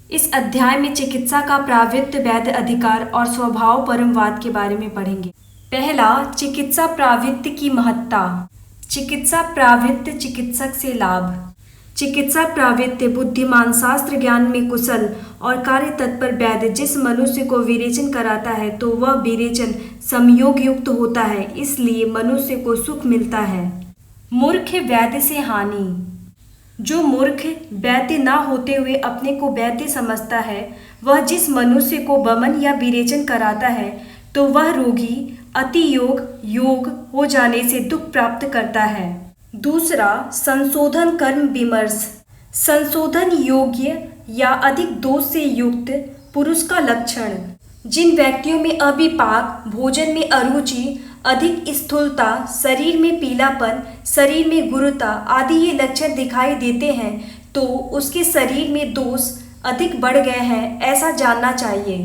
इस अध्याय में चिकित्सा का प्रावृत्त, वैध अधिकार और स्वभाव परमवाद के बारे में पढ़ेंगे। पहला, चिकित्सा प्रावृत्त की महत्ता। चिकित्सा प्रावृत्त चिकित्सक से लाभ। चिकित्सा प्रावृत्त बुद्धिमान, शास्त्र ज्ञान में कुशल और कार्य तत्पर वैद्य जिस मनुष्य को विरेचन कराता है तो वह विरेचन संयोग युक्त होता है, इसलिए मनुष्य को सुख मिलता है। मूर्ख वैद्य से हानि। जो मूर्ख वैद्य ना होते हुए अपने को वैद्य समझता है, वह जिस मनुष्य को वमन या विरेचन कराता है तो वह रोगी अति योग हो जाने से दुख प्राप्त करता है। दूसरा, संशोधन कर्म विमर्श। संशोधन योग्य या अधिक दोष से युक्त पुरुष का लक्षण। जिन व्यक्तियों में अविपाक, भोजन में अरुचि, अधिक स्थूलता, शरीर में पीलापन, शरीर में गुरुता आदि ये लक्षण दिखाई देते हैं तो उसके शरीर में दोष अधिक बढ़ गए हैं, ऐसा जानना चाहिए।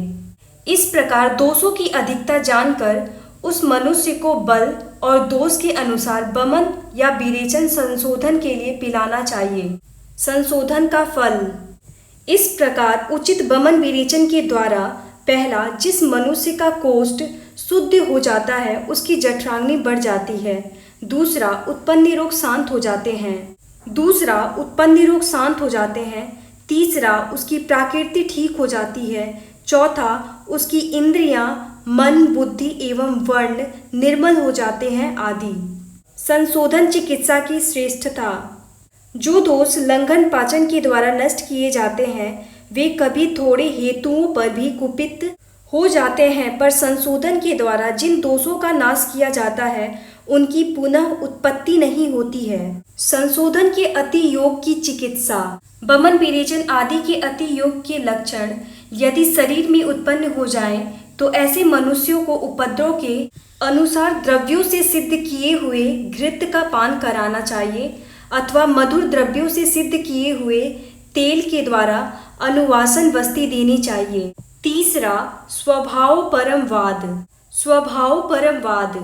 इस प्रकार दोषों की अधिकता जानकर उस मनुष्य को बल और दोष के अनुसार वमन या विरेचन संशोधन के लिए पिलाना चाहिए। संशोधन का फल। इस प्रकार उचित वमन विरेचन के द्वारा पहला, जिस मनुष्य का कोष्ठ शुद्ध हो जाता है उसकी जठराग्नि बढ़ जाती है। दूसरा, उत्पन्न रोग शांत हो जाते हैं। तीसरा, उसकी प्रकृति ठीक हो जाती है। चौथा, उसकी इंद्रियां, मन, बुद्धि एवं वर्ण निर्मल हो जाते हैं आदि। संशोधन चिकित्सा की श्रेष्ठता। जो दोष लंघन पाचन के द्वारा नष्ट किए जाते हैं वे कभी थोड़े हेतुओं पर भी कुपित हो जाते हैं, पर संशोधन के द्वारा जिन दोषों का नाश किया जाता है उनकी पुनः उत्पत्ति नहीं होती है। संशोधन के अति योग की चिकित्सा। वमन, विरेचन आदि के अति योग के लक्षण यदि शरीर में उत्पन्न हो जाएं, तो ऐसे मनुष्यों को उपद्रव के अनुसार द्रव्यों से सिद्ध किए हुए घृत का पान कराना चाहिए अथवा मधुर द्रव्यों से सिद्ध किए हुए तेल के द्वारा अनुवासन वस्ती देनी चाहिए। तीसरा, स्वभाव परमवाद।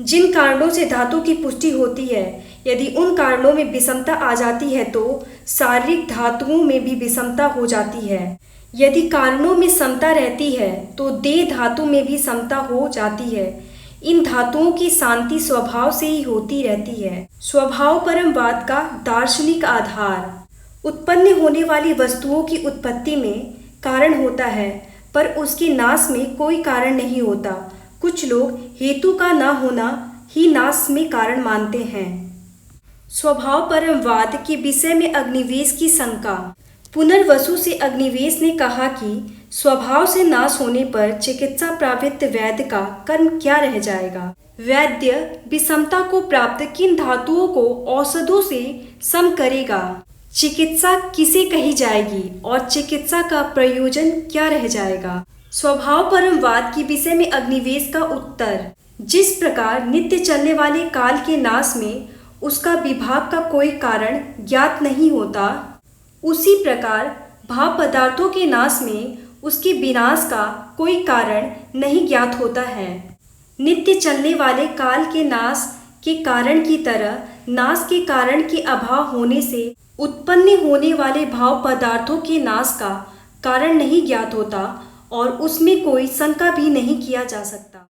जिन कारणों से धातु की पुष्टि होती है, यदि उन कारणों में विषमता आ जाती है तो शारीरिक धातुओं में भी विषमता हो जाती है। यदि कारणों में समता रहती है तो देह धातु में भी समता हो जाती है। इन धातुओं की शांति स्वभाव से ही होती रहती है। स्वभाव परमवाद का दार्शनिक आधार। उत्पन्न होने वाली वस्तुओं की उत्पत्ति में कारण होता है, पर उसके नाश में कोई कारण नहीं होता। कुछ लोग हेतु का न होना ही नाश में कारण मानते हैं। स्वभाव परमवाद के विषय में अग्निवेश की शंका। पुनर्वसु से अग्निवेश ने कहा कि स्वभाव से नाश होने पर चिकित्सा प्रावृत्त वैद्य का कर्म क्या रह जाएगा। वैद्य विषमता को प्राप्त किन धातुओं को औषधों से सम करेगा। चिकित्सा किसे कही जाएगी और चिकित्सा का प्रयोजन क्या रह जाएगा। स्वभाव परमवाद के विषय में अग्निवेश का उत्तर। जिस प्रकार नित्य चलने वाले काल के नाश में उसका विभाग का कोई कारण ज्ञात नहीं होता, उसी प्रकार भाव पदार्थों के नाश में उसके विनाश का कोई कारण नहीं ज्ञात होता है। नित्य चलने वाले काल के नाश के कारण की तरह नाश के कारण के अभाव होने से उत्पन्न होने वाले भाव पदार्थों के नाश का कारण नहीं ज्ञात होता और उसमें कोई शंका भी नहीं किया जा सकता।